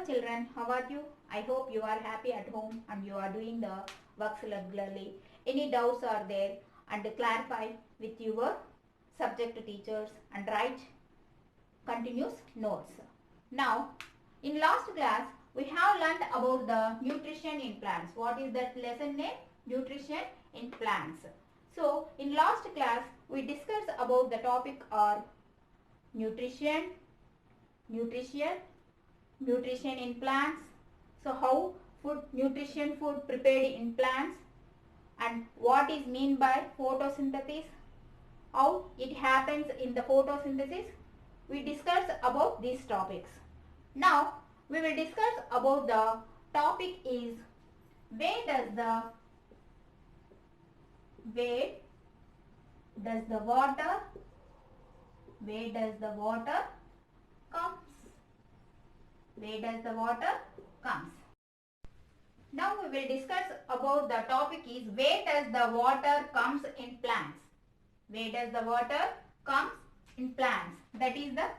children, how are you? I hope you are happy at home and you are doing the works regularly. Any doubts are there and clarify with your subject teachers and write continuous notes. Now, in last class, we have learned about the nutrition in plants. What is that lesson name? Nutrition in plants. So, in last class, we discussed about the topic or nutrition in plants. So, how nutrition food prepared in plants and what is mean by photosynthesis, how it happens in the photosynthesis. We discussed about these topics. Now we will discuss about the topic is where does the water comes? Where does the water comes? Now we will discuss about the topic is where does the water comes in plants? Where does the water comes in plants? That is the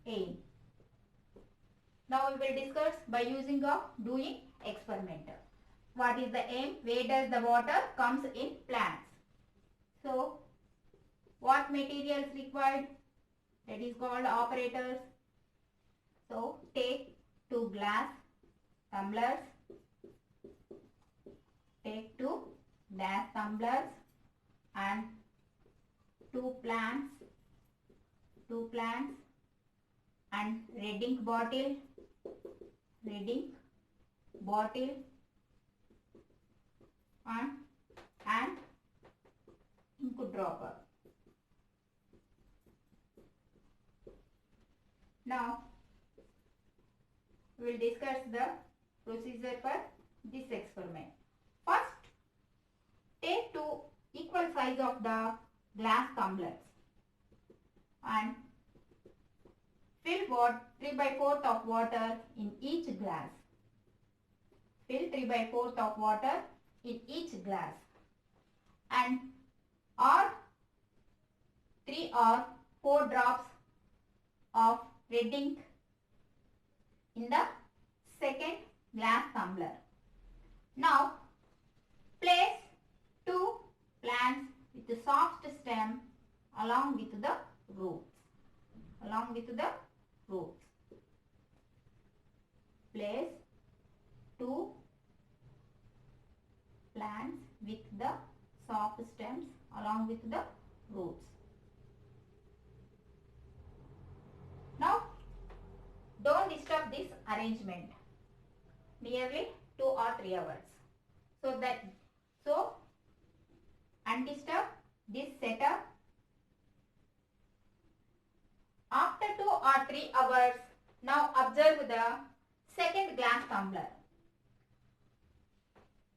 aim. Now we will discuss by using a doing experiment. What is the aim? Where does the water comes in plants? So what materials required? That is called operators. So take 2 glass tumblers. Take 2 glass tumblers and 2 plants and red ink bottle and ink dropper. Now we will discuss the procedure for this experiment. First, take 2 equal size of the glass tumblers and fill 3/4 of water in each glass. Fill 3/4 of water in each glass and or 3 or 4 drops of red ink in the second glass tumbler. Now place 2 plants with the soft stem along with the roots. Place 2 plants with the soft stems along with the roots. Now don't disturb this arrangement nearly 2 or 3 hours. So undisturb this setup. After 2 or 3 hours, now observe the second glass tumbler.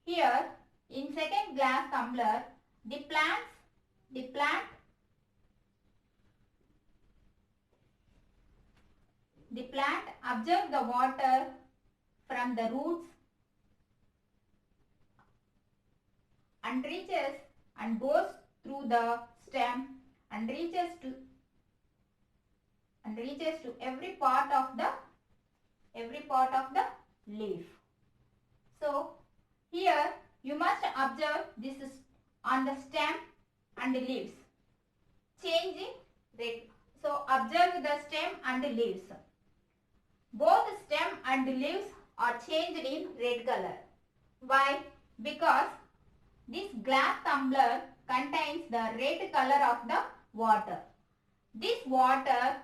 Here in second glass tumbler, the plant observe the water from the roots and reaches and goes through the stem and reaches to every part of the leaf. So here you must observe this is on the stem and the leaves changing red. So observe the stem and the leaves. Both stem and leaves are changed in red color. Why? Because this glass tumbler contains the red color of the water. This water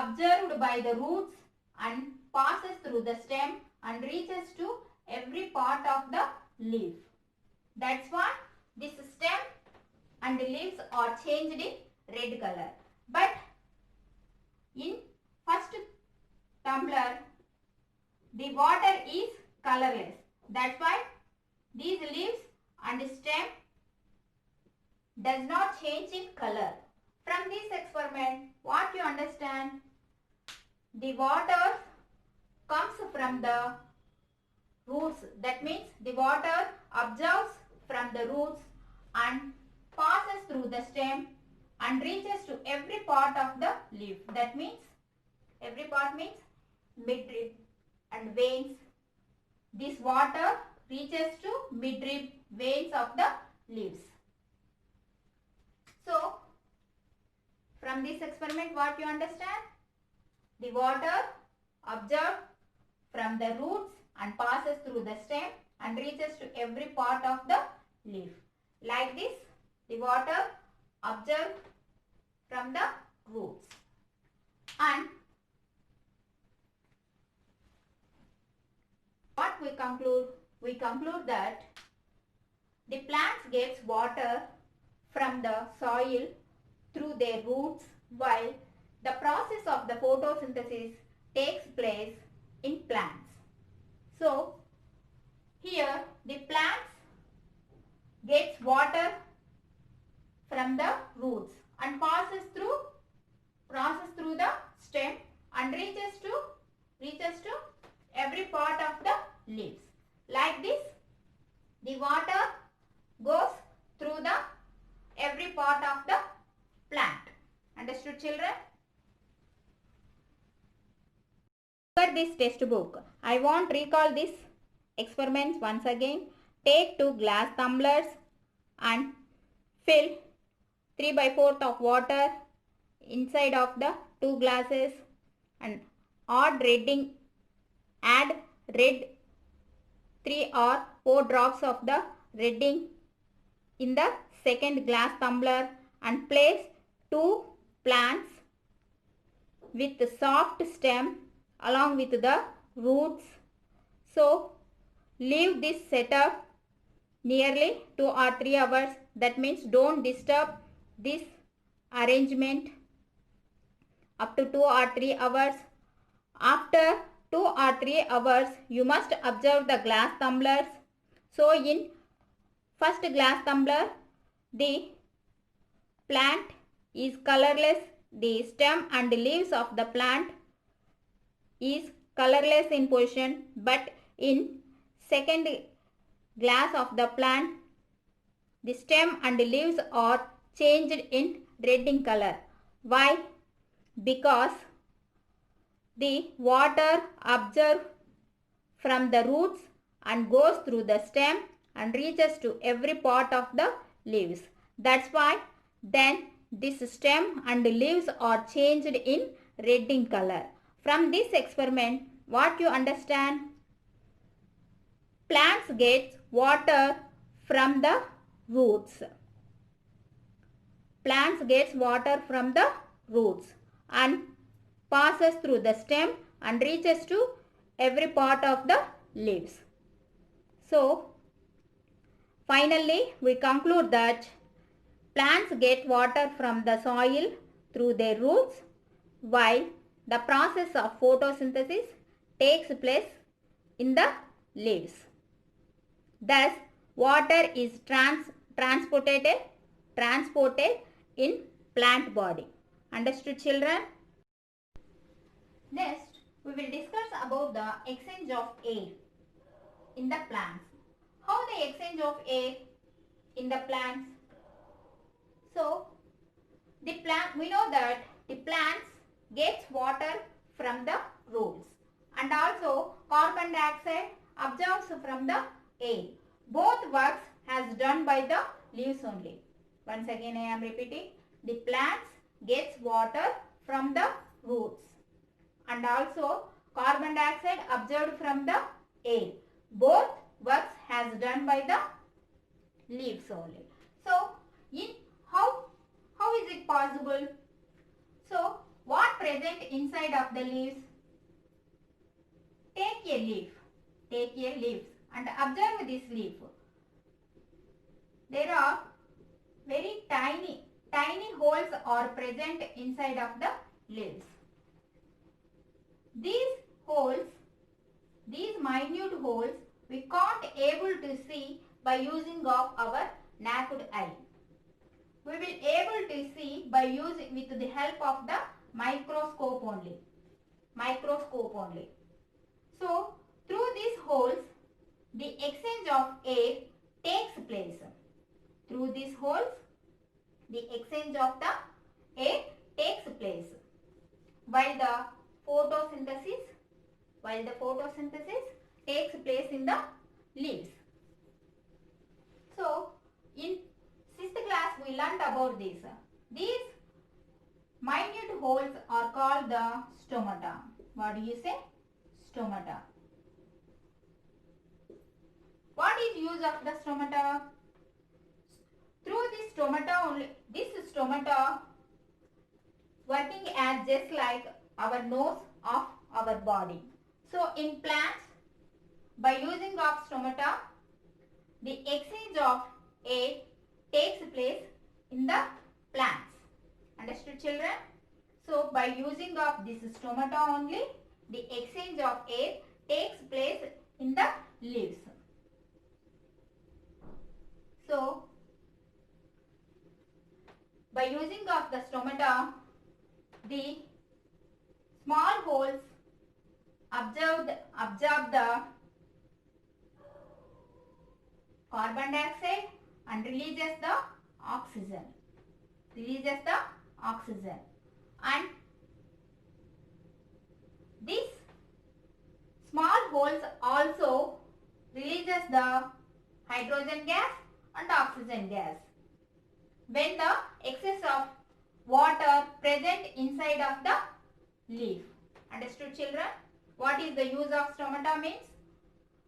observed by the roots and passes through the stem and reaches to every part of the leaf. That's why this stem and the leaves are changed in red color. But in first tumbler, the water is colorless. That's why these leaves and stem does not change in color. From this experiment, what you understand? The water comes from the roots. That means the water absorbs from the roots and passes through the stem and reaches to every part of the leaf. That means every part means midrib and veins. This water reaches to midrib veins of the leaves. So, from this experiment what you understand? The water observed from the roots and passes through the stem and reaches to every part of the leaf. Like this, the water observed from the roots. And what we conclude? We conclude that the plants gets water from the soil through their roots while the process of the photosynthesis takes place in plants. So, here the plants gets water from the roots and passes through the stem and reaches to every part of the leaves. Like this, the water goes through the every part of the plant. Understood, children? For this textbook, I want recall this experiments once again. Take 2 glass tumblers and fill 3/4 of water inside of the 2 glasses and add red 3 or 4 drops of the redding in the second glass tumbler and place 2 plants with the soft stem along with the roots. So, leave this setup nearly 2 or 3 hours. That means don't disturb this arrangement up to 2 or 3 hours. After 2 or 3 hours, you must observe the glass tumblers. So, in first glass tumbler, the plant is colorless. The stem and leaves of the plant is colorless in position, but in second glass of the plant, the stem and leaves are changed in red in color. Why? Because the water observed from the roots and goes through the stem and reaches to every part of the leaves. That's why then this stem and leaves are changed in red in color. From this experiment, what you understand? Plants get water from the roots. Plants gets water from the roots and passes through the stem and reaches to every part of the leaves. So, finally, we conclude that plants get water from the soil through their roots while the process of photosynthesis takes place in the leaves. Thus, water is transported in plant body. Understood, children? Next, we will discuss about the exchange of air in the plants. How the exchange of air in the plants? So, we know that the plants gets water from the roots and also carbon dioxide absorbs from the air. Both works has done by the leaves only. Once again I am repeating. The plants gets water from the roots and also carbon dioxide absorbed from the air. Both works has done by the leaves only. So, in how is it possible? So, what present inside of the leaves? Take a leaf and observe this leaf. There are very tiny holes are present inside of the leaves. These minute holes we can't able to see by using of our naked eye. We will able to see by using with the help of the microscope only. So, through these holes, the exchange of air takes place. Through these holes, the exchange of the air takes place while the photosynthesis takes place in the leaves. So in 6th class we learnt about this. These minute holes are called the stomata. What do you say? Stomata. What is use of the stomata? Through this stomata working as just like our nose of our body. So in plants, by using of stomata, the exchange of air takes place in the plants. Understood, children? So by using of this stomata only, the exchange of air takes place in the leaves. So by using of the stomata, the small holes absorb the carbon dioxide and releases the oxygen. And these small holes also releases the hydrogen gas and oxygen gas when the excess of water present inside of the leaf. Understood, children? What is the use of stomata means?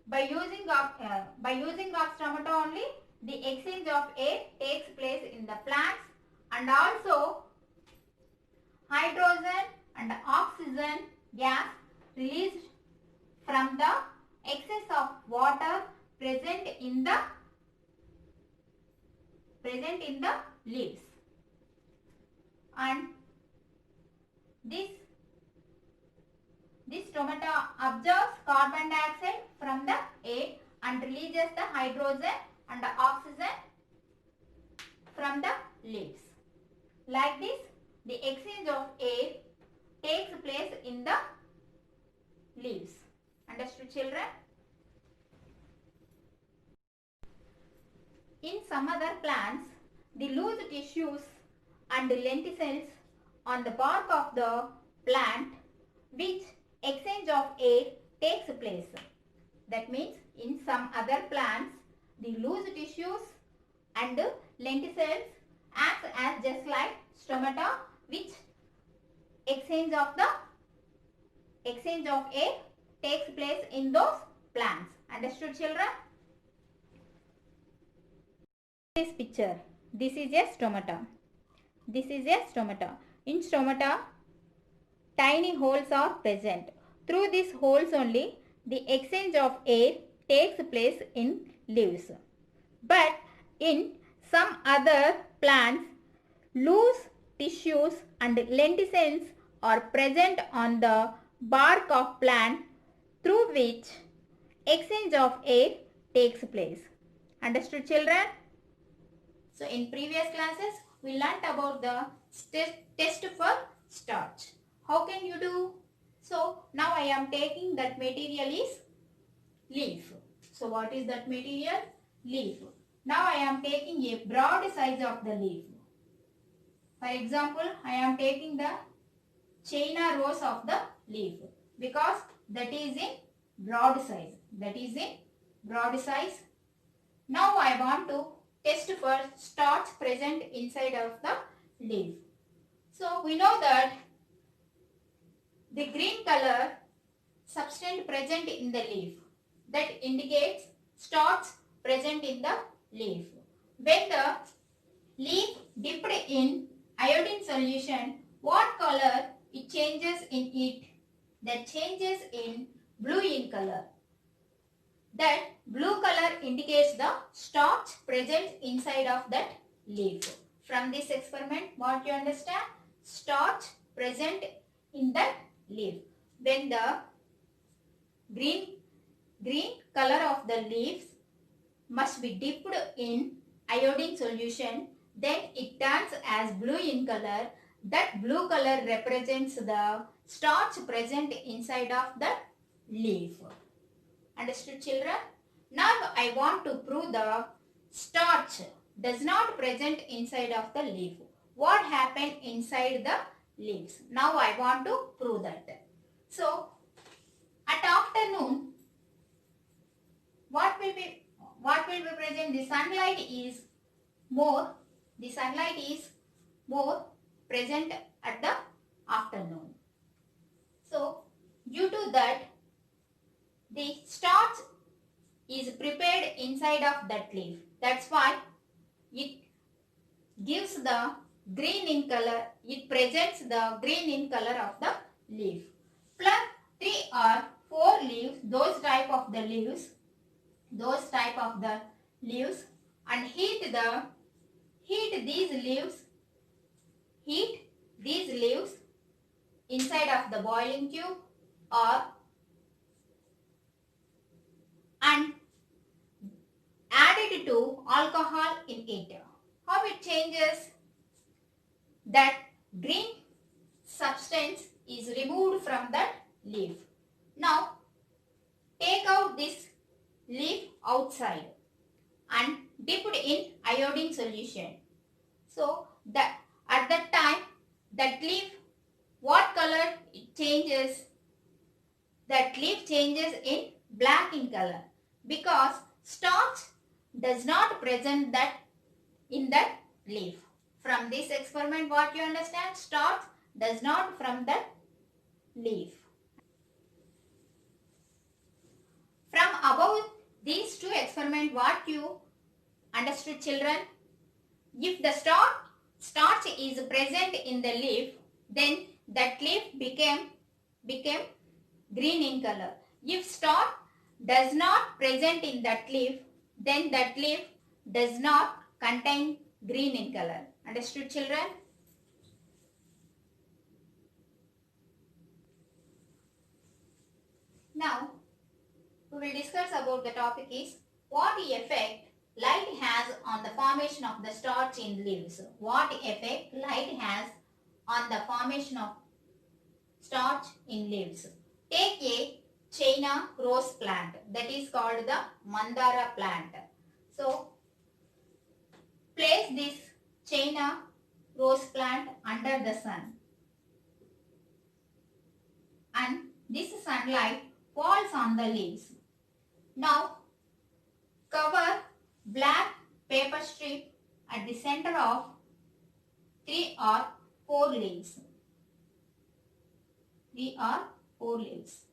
By using of stomata only, the exchange of air takes place in the plants, and also hydrogen and oxygen gas released from the excess of water present in the leaves. And this stomata absorbs carbon dioxide from the air and releases the hydrogen and the oxygen from the leaves. Like this, the exchange of air takes place in the leaves. Understood, children? In some other plants, the loose tissues and lenticels on the bark of the plant which exchange of air takes place. That means in some other plants, the loose tissues and lenticels act as just like stomata which exchange of air takes place in those plants. Understood, children? This picture, this is a stomata. In stomata, tiny holes are present. Through these holes only, the exchange of air takes place in leaves. But in some other plants, loose tissues and lenticels are present on the bark of plant through which exchange of air takes place. Understood, children? So in previous classes, we learnt about the test for starch. How can you do? So now I am taking that material is leaf. So what is that material? Leaf. Now I am taking a broad size of the leaf. For example, I am taking the China rose of the leaf because that is in broad size. Now I want to test for starch present inside of the leaf. So we know that the green color substance present in the leaf, that indicates starch present in the leaf. When the leaf dipped in iodine solution, what color it changes in it? That changes in blue in color. That blue color indicates the starch present inside of that leaf. From this experiment, what you understand? Starch present in that leaf. When the green color of the leaves must be dipped in iodine solution, then it turns as blue in color. That blue color represents the starch present inside of the leaf. Understood, children? Now I want to prove the starch does not present inside of the leaf. what happened inside the leaves. Now I want to prove that. So at afternoon, what will be present? The sunlight is more present at the afternoon. So due to that, the starch is prepared inside of that leaf. That's why it gives the green in color. It presents the green in color of the leaf. Pluck 3 or 4 leaves, those type of the leaves, and heat these leaves inside of the boiling tube and add it to alcohol in it. How it changes? That green substance is removed from that leaf. Now take out this leaf outside and dip it in iodine solution. So that at that time, that leaf, what color it changes? That leaf changes in black in color, because starch does not present that in that leaf. From this experiment, what you understand? Starch does not from that leaf. From above these two experiments, what you understood, children? If the starch is present in the leaf, then that leaf became green in color. If starch does not present in that leaf, then that leaf does not contain green in color. Understood, children? Now we will discuss about the topic is what effect light has on the formation of the starch in leaves. What effect light has on the formation of starch in leaves. Take a China rose plant, that is called the Mandara plant. So place this China rose plant under the sun, and this sunlight falls on the leaves. Now cover black paper strip at the center of 3 or 4 leaves. 3 or 4 leaves.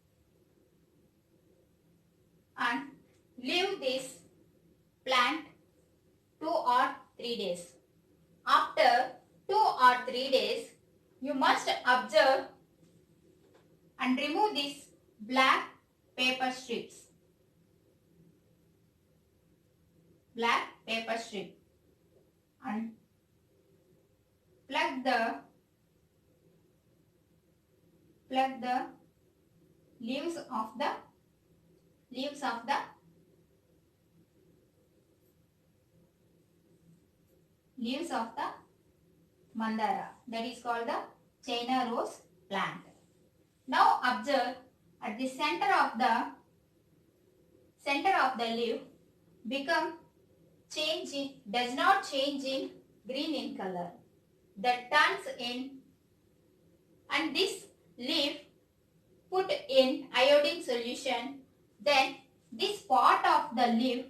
And leave this plant 2 or 3 days. After 2 or 3 days, you must observe and remove these black paper strips. Black paper strip, and plug the leaves of the Mandara, that is called the China rose plant. Now observe at the center of the leaf does not change in green in color, that turns in, and this leaf put in iodine solution, then this part of the leaf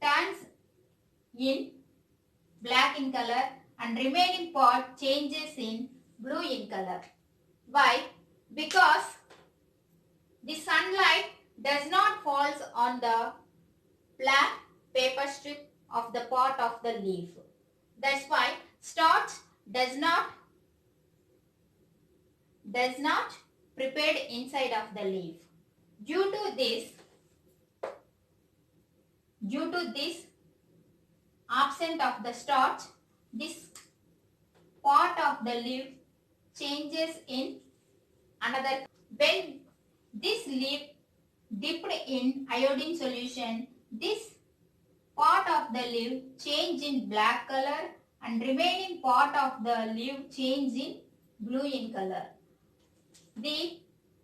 turns in black in color and remaining part changes in blue in color. Why? Because the sunlight does not falls on the black paper strip of the part of the leaf. That's why starch does not prepared inside of the leaf. Due to this absent of the starch, this part of the leaf changes in another. When this leaf dipped in iodine solution, this part of the leaf change in black color and remaining part of the leaf change in blue in color. The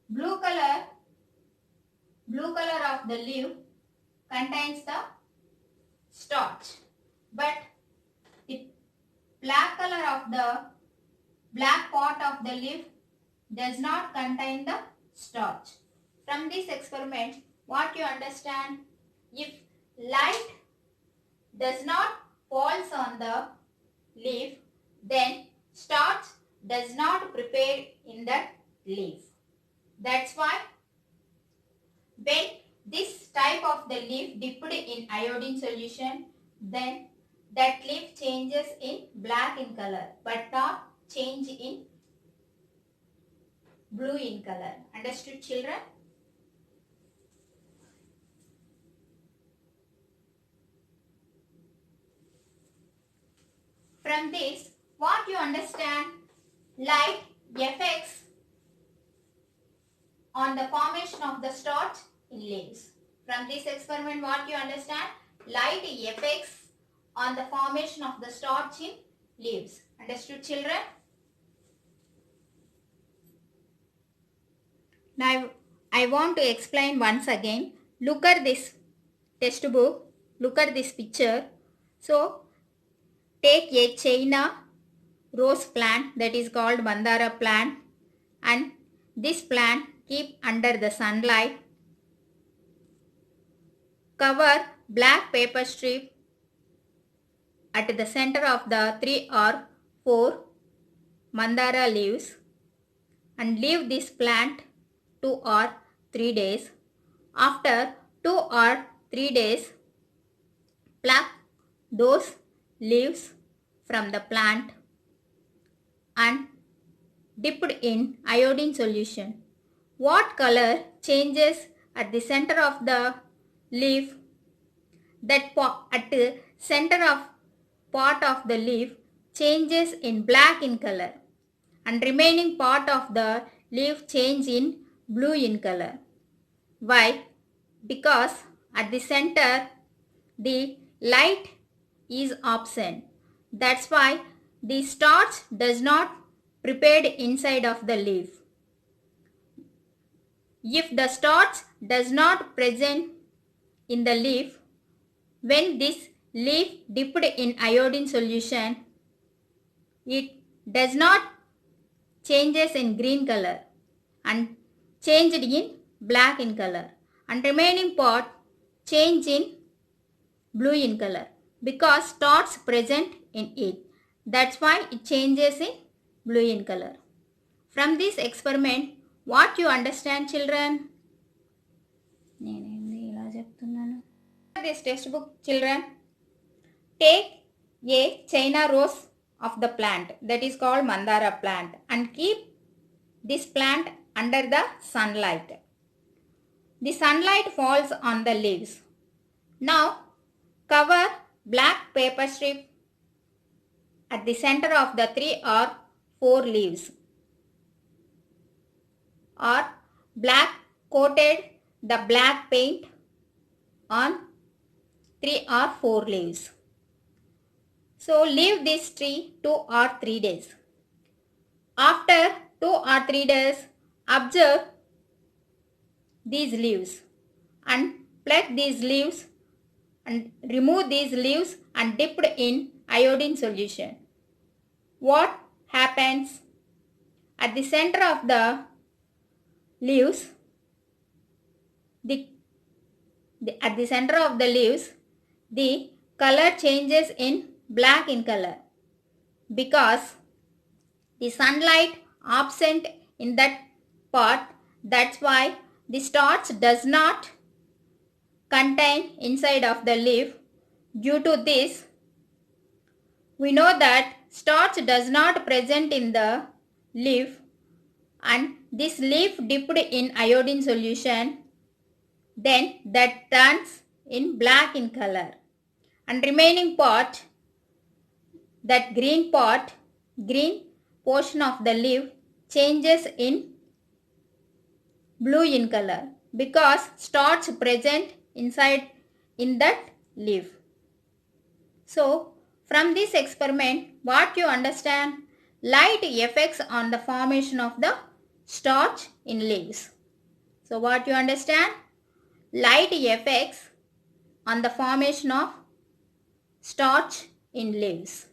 blue color of the leaf contains the starch, but the black color of the black part of the leaf does not contain the starch. From this experiment, what you understand? If light does not falls on the leaf, then starch does not prepare in that leaf. That's why when this type of the leaf dipped in iodine solution, then that leaf changes in black in color but not change in blue in color. Understood, children? From this, what you understand? Light affects on the formation of the starch in leaves. From this experiment, what you understand? Light affects on the formation of the starch in leaves. Understood, children? Now, I want to explain once again. Look at this textbook. Look at this picture. So, take a China rose plant, that is called Mandara plant, and this plant keep under the sunlight. Cover black paper strip at the center of the 3 or 4 Mandara leaves and leave this plant 2 or 3 days. After 2 or 3 days, pluck those leaves from the plant and dipped in iodine solution. What color changes at the center of the leaf? That at the center of part of the leaf changes in black in color and remaining part of the leaf change in blue in color. Why? Because at the center the light is absent. That's why the starch does not prepared inside of the leaf. If the starch does not present in the leaf, when this leaf dipped in iodine solution, it does not changes in green color and changed in black in color and remaining part change in blue in color because starch present in it. That's why it changes in blue in color. From this experiment, what you understand, children? This textbook, children. Take a China rose of the plant, that is called Mandara plant, and keep this plant under the sunlight. The sunlight falls on the leaves. Now, cover black paper strip at the center of the 3 or 4 leaves, or black coated the black paint on 3 or 4 leaves. So leave this tree 2 or 3 days. After 2 or 3 days, observe these leaves and pluck these leaves and remove these leaves and dip in iodine solution. What happens? At the center of the leaves, at the center of the leaves, the color changes in black in color because the sunlight absent in that part. That's why the starch does not contain inside of the leaf. Due to this, we know that starch does not present in the leaf, and this leaf dipped in iodine solution, then that turns in black in color, and remaining part, that green part, green portion of the leaf changes in blue in color because starch present inside in that leaf. So, from this experiment, what you understand? Light affects on the formation of the starch in leaves. So, what you understand? Light affects on the formation of starch in leaves.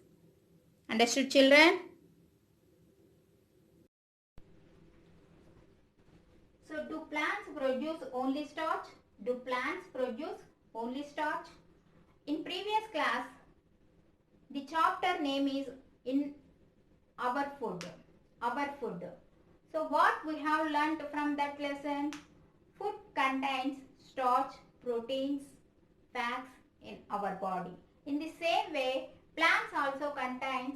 Understood, children? So do plants produce only starch? Do plants produce only starch? In previous class, the chapter name is in our food. Our food. So what we have learnt from that lesson? Food contains starch, proteins, fats in our body. In the same way, plants also contains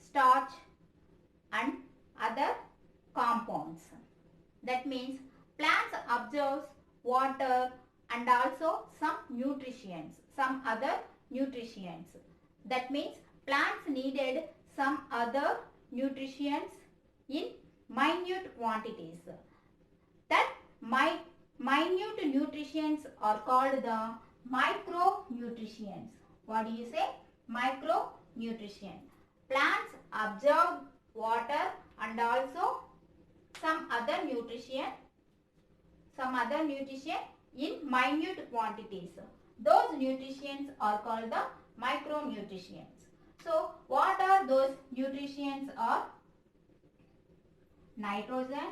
starch and other compounds. That means plants absorbs water and also some nutrients, some other nutrients. That means plants needed some other nutrients in minute quantities. That minute nutrients are called the micronutrients. What do you say? Micronutrients. Plants absorb water and also some other nutrition in minute quantities. Those nutrients are called the micronutrients. So what are those nutrients? Are nitrogen,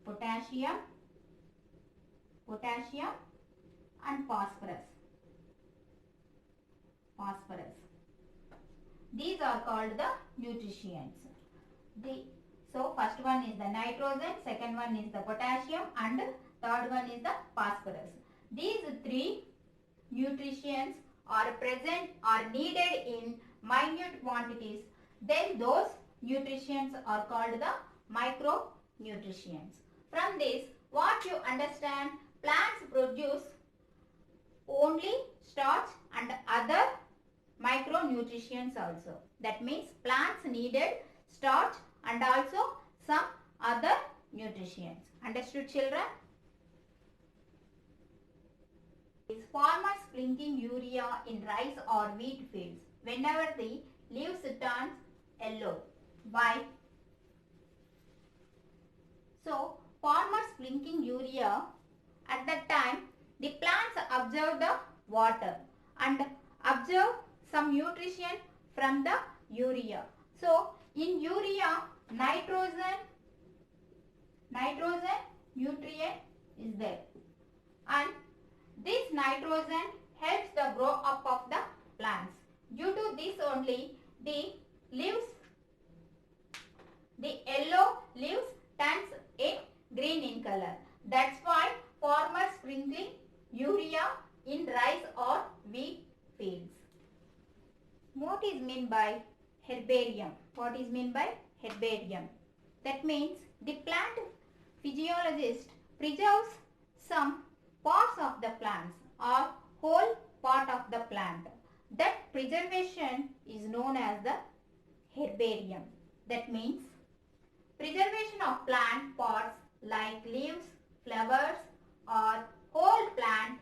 potassium and phosphorus. These are called the nutrients. So first one is the nitrogen, second one is the potassium and third one is the phosphorus. These three nutrients are present or needed in minute quantities. Then those nutrients are called the micronutrients. From this, what you understand? Plants produce only starch and other micronutrients also. That means plants needed starch and also some other nutrients. Understood, children? Farmers sprinkling urea in rice or wheat fields whenever the leaves turns yellow. Why? So farmers sprinkling urea, at that time the plants absorb the water and absorb some nutrition from the urea. So in urea, nitrogen nutrient is there, and this nitrogen helps the grow up of the plants. Due to this only the yellow leaves turns a green in color. That's why farmers sprinkling urea in rice or wheat fields. What is meant by herbarium? What is meant by herbarium? That means the plant physiologist preserves some parts of the plants or whole part of the plant. That preservation is known as the herbarium. That means preservation of plant parts like leaves, flowers or whole plant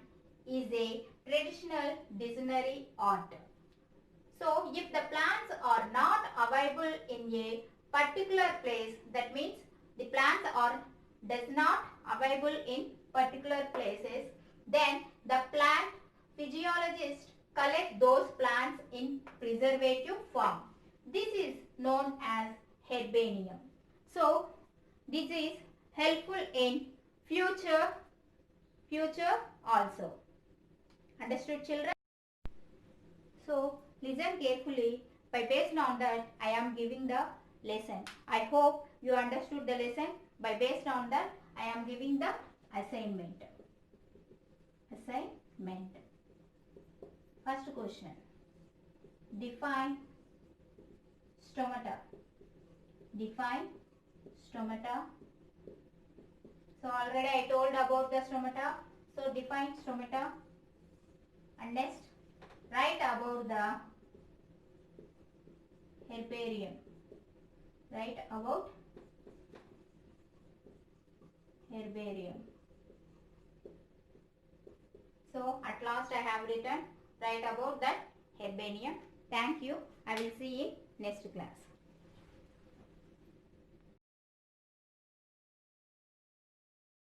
is a traditional dictionary art. So if the plants are not available in a particular place, that means the plants are does not available in particular places, then the plant physiologist collect those plants in preservative form. This is known as herbarium. So this is helpful in future also. Understood, children? So listen carefully. Based on that, I am giving the lesson. I hope you understood the lesson. Based on that, I am giving the assignment. First question. Define stomata. So already I told about the stomata. So define stomata. And next, write about the herbarium. So at last I have written, write about that herbarium. Thank you. I will see you in next class.